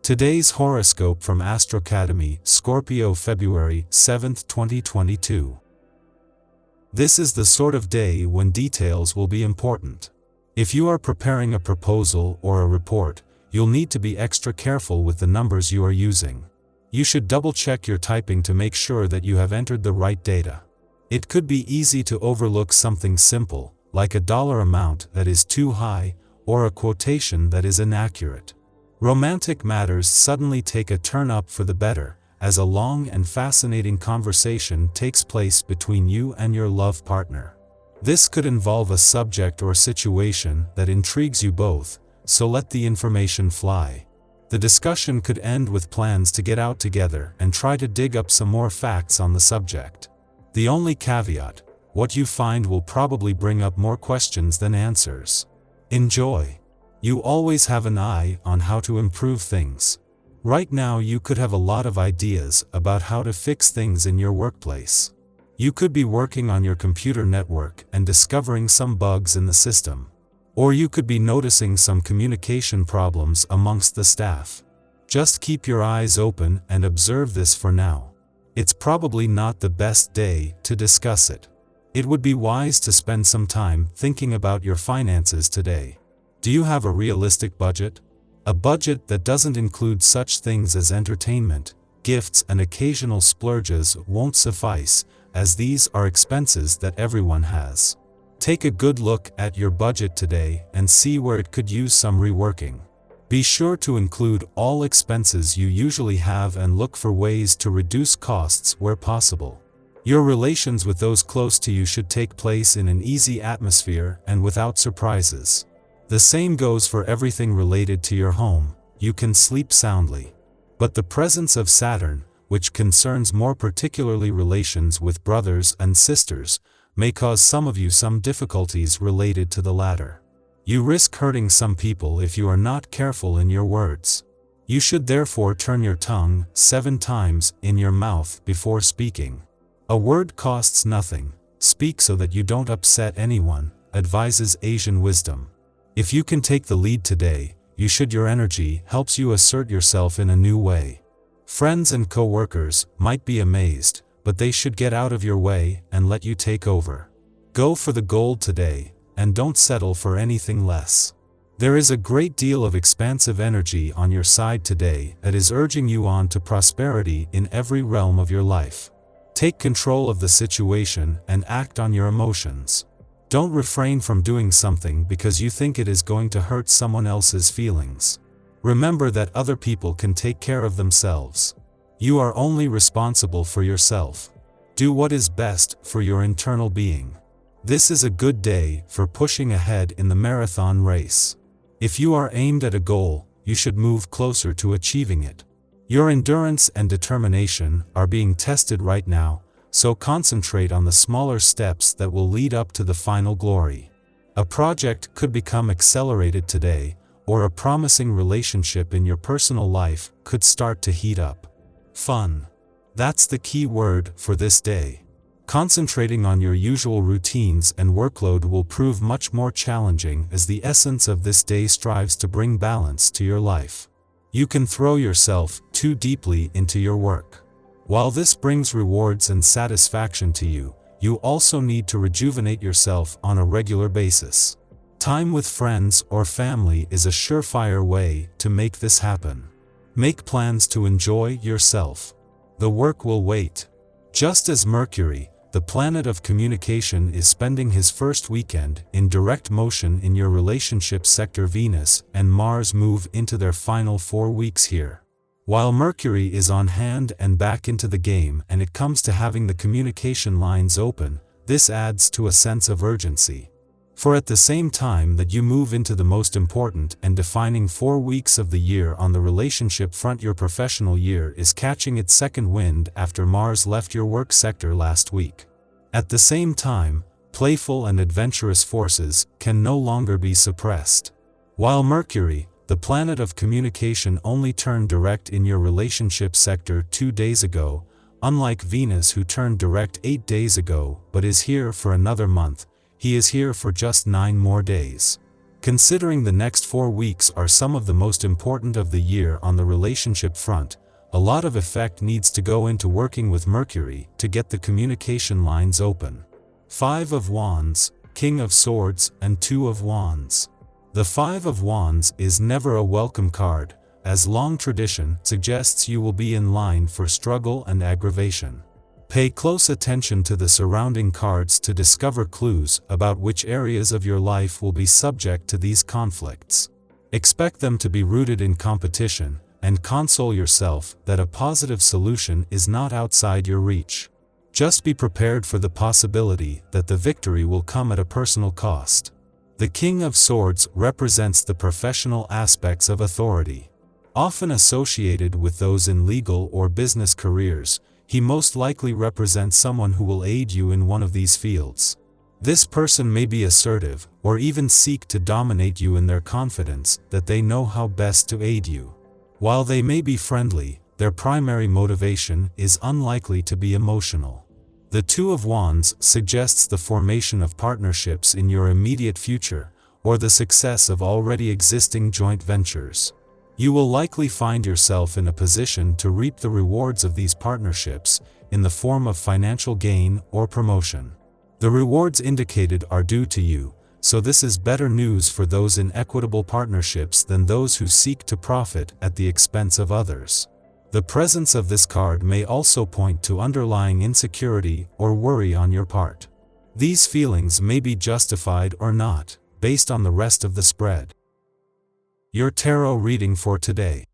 Today's horoscope from Astrocademy, Scorpio February 7, 2022. This is the sort of day when details will be important. If you are preparing a proposal or a report, you'll need to be extra careful with the numbers you are using. You should double-check your typing to make sure that you have entered the right data. It could be easy to overlook something simple, like a dollar amount that is too high, or a quotation that is inaccurate. Romantic matters suddenly take a turn up for the better, as a long and fascinating conversation takes place between you and your love partner. This could involve a subject or situation that intrigues you both, so let the information fly. The discussion could end with plans to get out together and try to dig up some more facts on the subject. The only caveat: what you find will probably bring up more questions than answers. Enjoy. You always have an eye on how to improve things. Right now you could have a lot of ideas about how to fix things in your workplace. You could be working on your computer network and discovering some bugs in the system. Or you could be noticing some communication problems amongst the staff. Just keep your eyes open and observe this for now. It's probably not the best day to discuss it. It would be wise to spend some time thinking about your finances today. Do you have a realistic budget? A budget that doesn't include such things as entertainment, gifts, and occasional splurges won't suffice, as these are expenses that everyone has. Take a good look at your budget today and see where it could use some reworking. Be sure to include all expenses you usually have and look for ways to reduce costs where possible. Your relations with those close to you should take place in an easy atmosphere and without surprises. The same goes for everything related to your home. You can sleep soundly. But the presence of Saturn, which concerns more particularly relations with brothers and sisters, may cause some of you some difficulties related to the latter. You risk hurting some people if you are not careful in your words. You should therefore turn your tongue 7 times in your mouth before speaking. A word costs nothing. Speak so that you don't upset anyone, advises Asian wisdom. If you can take the lead today, you should. Your energy helps you assert yourself in a new way. Friends and co-workers might be amazed, but they should get out of your way and let you take over. Go for the gold today, and don't settle for anything less. There is a great deal of expansive energy on your side today that is urging you on to prosperity in every realm of your life. Take control of the situation and act on your emotions. Don't refrain from doing something because you think it is going to hurt someone else's feelings. Remember that other people can take care of themselves. You are only responsible for yourself. Do what is best for your internal being. This is a good day for pushing ahead in the marathon race. If you are aimed at a goal, you should move closer to achieving it. Your endurance and determination are being tested right now, so concentrate on the smaller steps that will lead up to the final glory. A project could become accelerated today, or a promising relationship in your personal life could start to heat up. Fun. That's the key word for this day. Concentrating on your usual routines and workload will prove much more challenging as the essence of this day strives to bring balance to your life. You can throw yourself too deeply into your work. While this brings rewards and satisfaction to you, you also need to rejuvenate yourself on a regular basis. Time with friends or family is a surefire way to make this happen. Make plans to enjoy yourself. The work will wait. Just as Mercury, the planet of communication, is spending his first weekend in direct motion in your relationship sector, Venus and Mars move into their final 4 weeks here. While Mercury is on hand and back into the game and it comes to having the communication lines open, this adds to a sense of urgency. For at the same time that you move into the most important and defining 4 weeks of the year on the relationship front, your professional year is catching its second wind after Mars left your work sector last week. At the same time, playful and adventurous forces can no longer be suppressed. While Mercury, the planet of communication, only turned direct in your relationship sector 2 days ago, unlike Venus, who turned direct 8 days ago but is here for another month, he is here for just 9 more days. Considering the next 4 weeks are some of the most important of the year on the relationship front, a lot of effect needs to go into working with Mercury to get the communication lines open. 5 of Wands, King of Swords, and 2 of Wands. The 5 of Wands is never a welcome card, as long tradition suggests you will be in line for struggle and aggravation. Pay close attention to the surrounding cards to discover clues about which areas of your life will be subject to these conflicts. Expect them to be rooted in competition, and console yourself that a positive solution is not outside your reach. Just be prepared for the possibility that the victory will come at a personal cost. The King of Swords represents the professional aspects of authority. Often associated with those in legal or business careers, he most likely represents someone who will aid you in one of these fields. This person may be assertive, or even seek to dominate you in their confidence that they know how best to aid you. While they may be friendly, their primary motivation is unlikely to be emotional. The 2 of Wands suggests the formation of partnerships in your immediate future, or the success of already existing joint ventures. You will likely find yourself in a position to reap the rewards of these partnerships, in the form of financial gain or promotion. The rewards indicated are due to you, so this is better news for those in equitable partnerships than those who seek to profit at the expense of others. The presence of this card may also point to underlying insecurity or worry on your part. These feelings may be justified or not, based on the rest of the spread. Your tarot reading for today.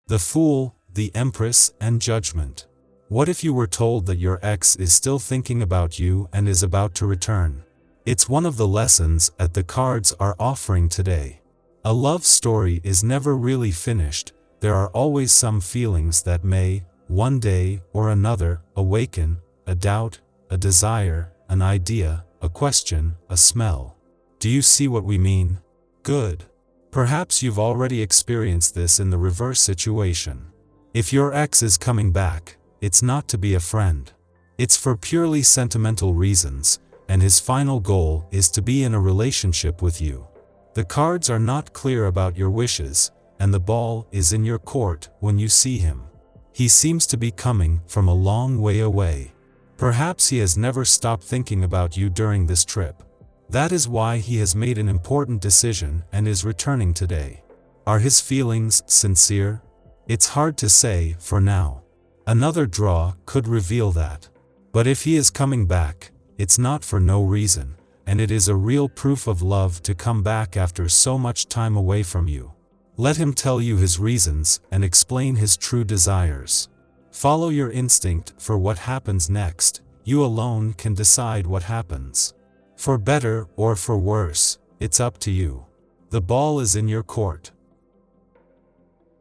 The Fool, the Empress, and Judgment. What if you were told that your ex is still thinking about you and is about to return? It's one of the lessons that the cards are offering today. A love story is never really finished. There are always some feelings that may, one day or another, awaken: a doubt, a desire, an idea, a question, a smell. Do you see what we mean? Good. Perhaps you've already experienced this in the reverse situation. If your ex is coming back, it's not to be a friend. It's for purely sentimental reasons, and his final goal is to be in a relationship with you. The cards are not clear about your wishes, and the ball is in your court when you see him. He seems to be coming from a long way away. Perhaps he has never stopped thinking about you during this trip. That is why he has made an important decision and is returning today. Are his feelings sincere? It's hard to say for now. Another draw could reveal that. But if he is coming back, it's not for no reason, and it is a real proof of love to come back after so much time away from you. Let him tell you his reasons and explain his true desires. Follow your instinct for what happens next. You alone can decide what happens. For better or for worse, it's up to you. The ball is in your court.